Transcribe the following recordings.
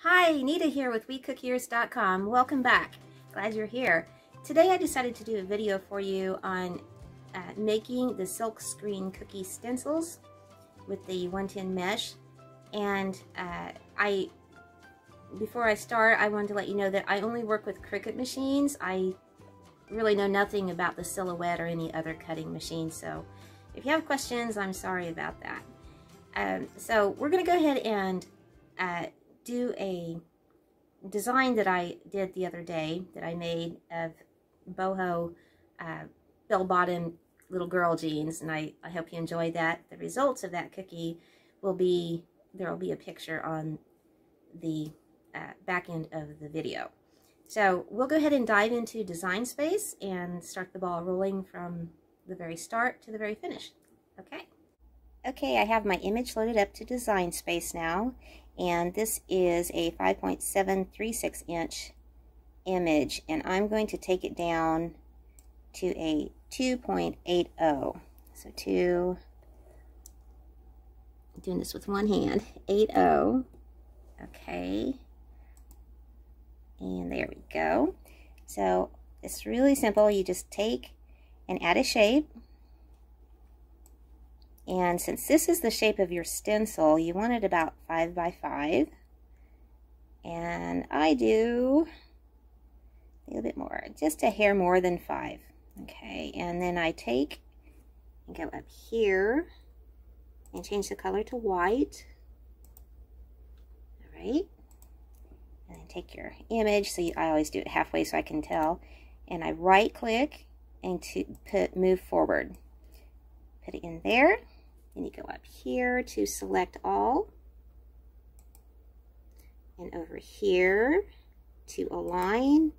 Hi, Nita here with WeCookiers.com. Welcome back. Glad you're here. Today I decided to do a video for you on making the Silkscreen cookie stencils with the 110 mesh. And before I start, I wanted to let you know that I only work with Cricut machines. I really know nothing about the Silhouette or any other cutting machine, so if you have questions, I'm sorry about that. So we're going to go ahead and do a design that I did the other day that I made of boho bell-bottom little girl jeans, and I hope you enjoy that. The results of that cookie will be, there will be a picture on the back end of the video. So we'll go ahead and dive into Deign Space and start the ball rolling from the very start to the very finish. Okay, I have my image loaded up to Deign Space now, and this is a 5.736 inch image, and I'm going to take it down to a 2.80. So doing this with one hand, 80. Okay, and there we go. So it's really simple. You just take and add a shape. And since this is the shape of your stencil, you want it about 5 by 5. And I do a little bit more, just a hair more than 5. Okay, and then I take and go up here and change the color to white. All right. And then take your image, so I always do it halfway so I can tell. And I right click and move forward. Put it in there. Then you go up here to select all, and over here to align,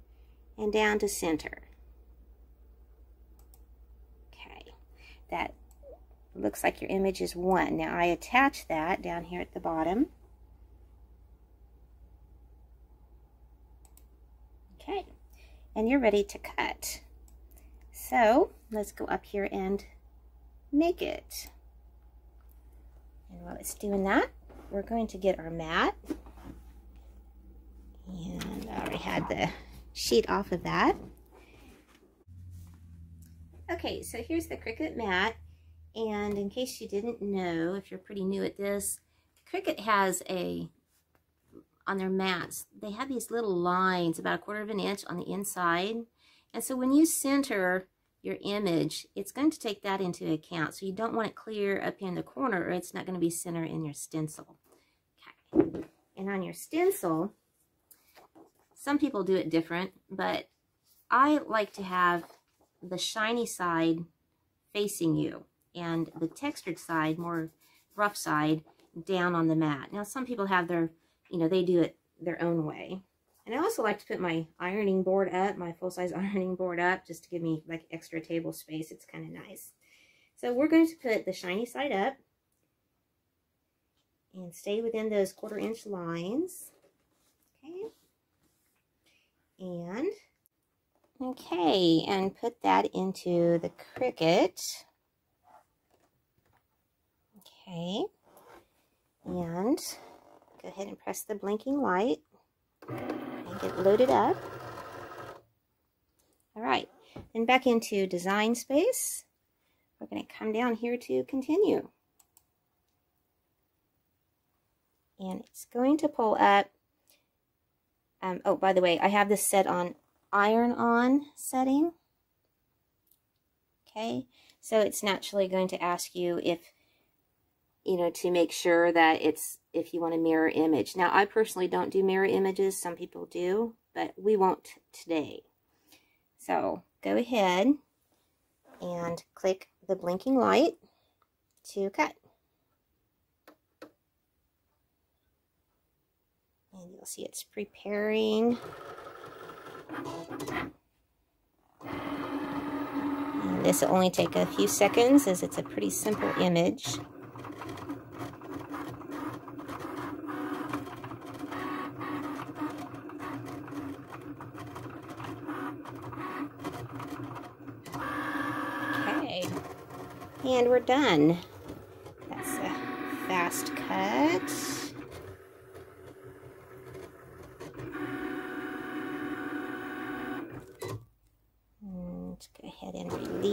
and down to center. Okay, that looks like your image is 1. Now I attach that down here at the bottom. Okay, and you're ready to cut. So let's go up here and make it. And while it's doing that, we're going to get our mat. And I already had the sheet off of that. Okay, so here's the Cricut mat. And in case you didn't know, if you're pretty new at this, Cricut has on their mats, they have these little lines about 1/4 of an inch on the inside. And so when you center your image, it's going to take that into account. So you don't want it clear up here in the corner, or it's not going to be center in your stencil. Okay. And on your stencil, some people do it different, but I like to have the shiny side facing you and the textured side, more rough side, down on the mat. Now some people have their, they do it their own way. And I also like to put my ironing board up, my full-size ironing board up, just to give me like extra table space. It's kind of nice. So we're going to put the shiny side up and stay within those 1/4 inch lines. Okay, and put that into the Cricut. Okay, and go ahead and press the blinking light. And get loaded up. All right, then back into Deign Space. We're going to come down here to continue. And it's going to pull up. Oh, by the way, I have this set on iron on setting. Okay, so it's naturally going to ask you if, to make sure that if you want a mirror image. Now, I personally don't do mirror images. Some people do, but we won't today. So go ahead and click the blinking light to cut. And you'll see it's preparing. And this will only take a few seconds, as it's a pretty simple image. And we're done. That's a fast cut.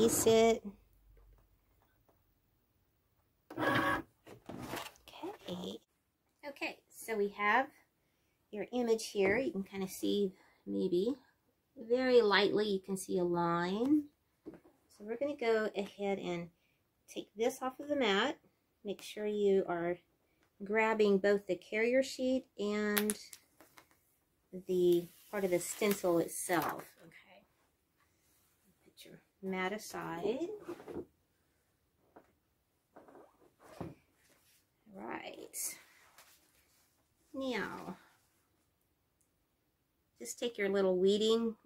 release it. Okay. Okay, so we have your image here. You can kind of see, maybe very lightly, you can see a line. So we're going to go ahead and take this off of the mat. Make sure you are grabbing both the carrier sheet and the part of the stencil itself. Okay. Put your mat aside. Right. Now, just take your little weeding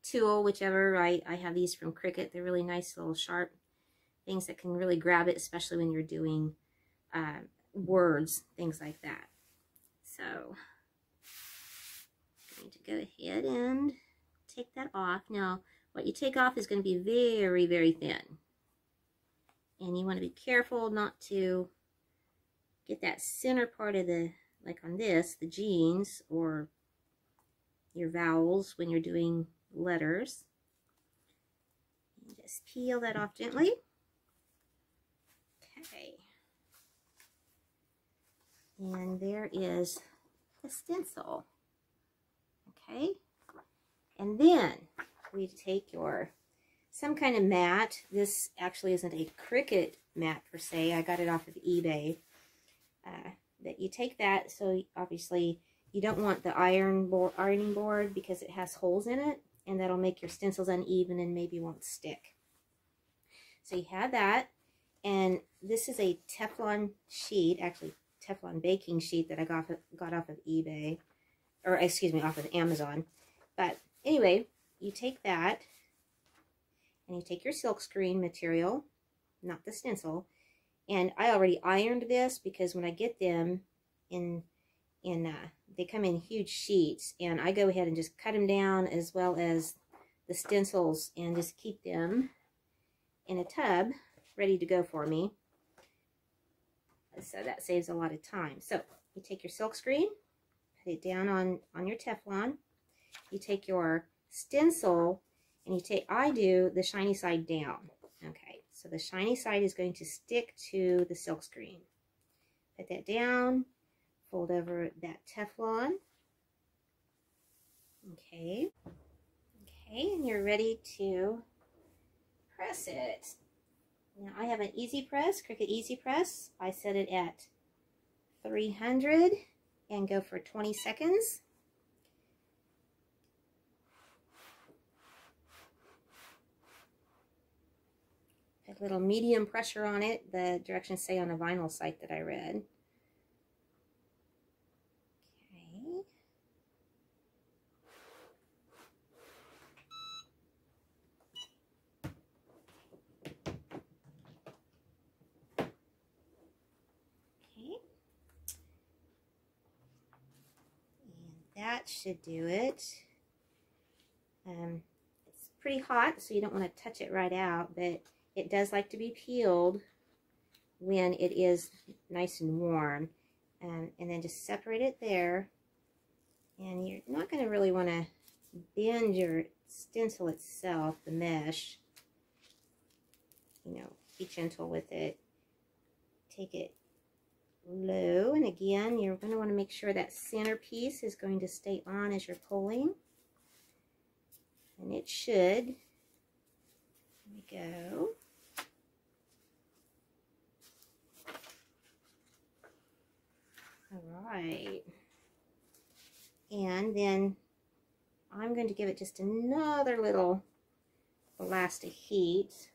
tool, whichever. I have these from Cricut. They're really nice little sharp things that can really grab it, especially when you're doing words, things like that. So I'm going to go ahead and take that off. Now, what you take off is going to be very, very thin. And you want to be careful not to get that center part of the, like on this, the jeans or your vowels when you're doing letters. And just peel that off gently. Okay. And there is the stencil. Okay. And then we take your, some kind of mat. This actually isn't a Cricut mat per se. I got it off of eBay. That you take that, so obviously you don't want the ironing board because it has holes in it, and that'll make your stencils uneven and maybe won't stick. So you have that, and this is a Teflon sheet, actually Teflon baking sheet that I got off of eBay, or excuse me, off of Amazon. But anyway, you take that, and you take your silkscreen material, not the stencil. And I already ironed this because when I get them they come in huge sheets, and I go ahead and just cut them down as well as the stencils and just keep them in a tub ready to go for me. So that saves a lot of time. So you take your silkscreen, put it down on your Teflon. You take your stencil and you take, I do the shiny side down. Okay. So the shiny side is going to stick to the silkscreen. Put that down, fold over that Teflon. Okay. Okay, and you're ready to press it. Now I have an Easy Press, Cricut Easy Press. I set it at 300 and go for 20 seconds. A little medium pressure on it. The directions say on a vinyl site that I read. Okay. Okay. And that should do it. It's pretty hot, so you don't want to touch it right out, but it does like to be peeled when it is nice and warm. And then just separate it there. And you're not going to really want to bend your stencil itself, the mesh. You know, be gentle with it. Take it low. And again, you're going to want to make sure that center piece is going to stay on as you're pulling. And it should. There we go. All right, and then I'm going to give it just another little blast of heat.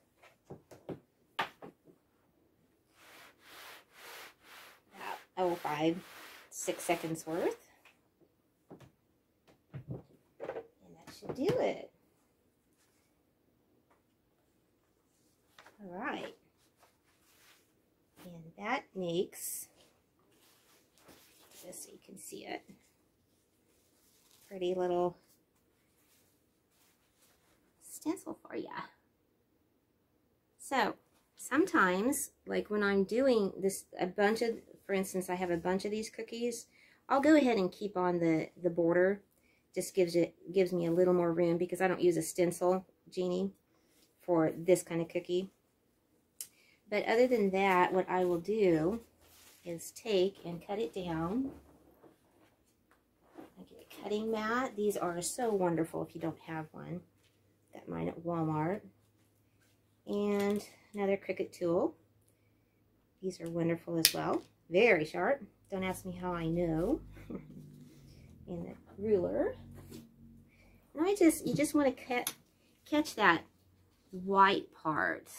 About 5-6 seconds worth, and that should do it. All right, and that makes, just so you can see it, pretty little stencil for you. So sometimes, like when I'm doing this, for instance, I have a bunch of these cookies, I'll go ahead and keep on the border. Just gives me a little more room because I don't use a stencil genie for this kind of cookie. But other than that, what I will do is take and cut it down. I get a cutting mat. These are so wonderful if you don't have one. Got mine at Walmart. And another Cricut tool. These are wonderful as well. Very sharp. Don't ask me how I know. And the ruler. And you just want to catch that white part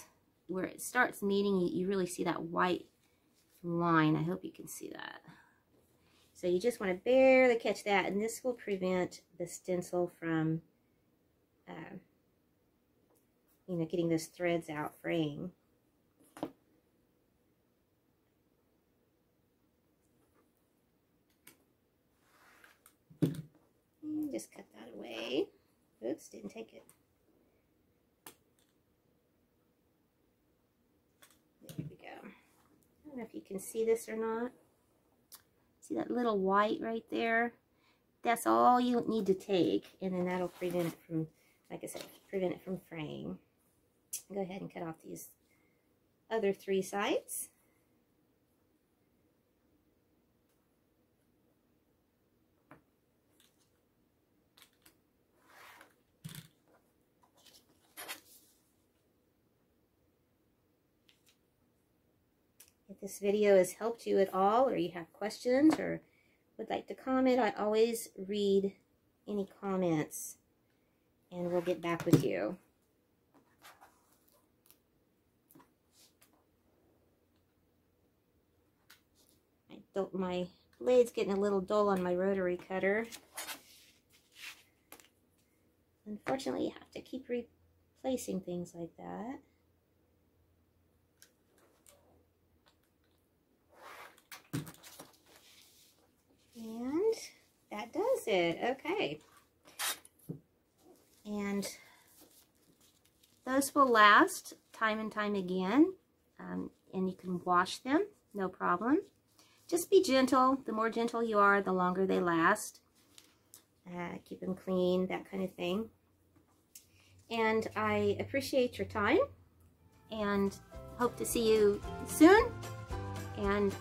where it starts meeting. You really see that white line. I hope you can see that. So you just want to barely catch that, and this will prevent the stencil from, you know, getting those threads out fraying. And just cut that away. Oops, didn't take it. There we go. I don't know if you can see this or not. See that little white right there? That's all you need to take, and then that'll prevent it from, like I said, prevent it from fraying. Go ahead and cut off these other 3 sides. If this video has helped you at all, or you have questions or would like to comment, I always read any comments and we'll get back with you. My blade's getting a little dull on my rotary cutter. Unfortunately, you have to keep replacing things like that. And that does it. Okay. And those will last time and time again. And you can wash them, no problem. Just be gentle. The more gentle you are, the longer they last. Keep them clean, that kind of thing. And I appreciate your time and hope to see you soon. And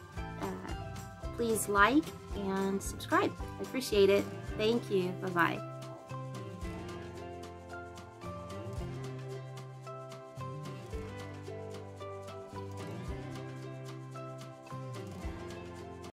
please like and subscribe. I appreciate it. Thank you. Bye-bye.